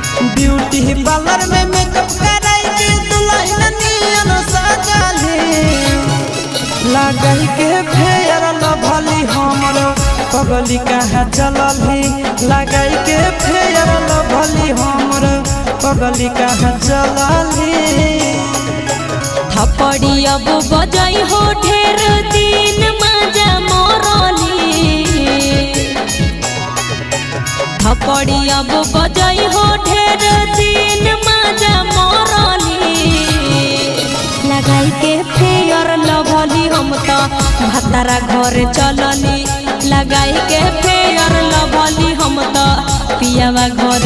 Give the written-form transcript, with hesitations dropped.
Beauty parlour में makeup कराई के दुल्हन नियन सजाली लगाई के फेयर लभली हमर पगली कहाँ चलली लगाई के फेयर लभली हमर पगली कहाँ चलली। थपड़ी अब बजाई हो ढेर दिन मजा मोरली थपड़ी अब बजाई हो ढेर दिन मजा मोरली लगाई के फेयर लभली हम तो भतारा घर चलली लगाई के फेयर लभली हम तो पियावा घर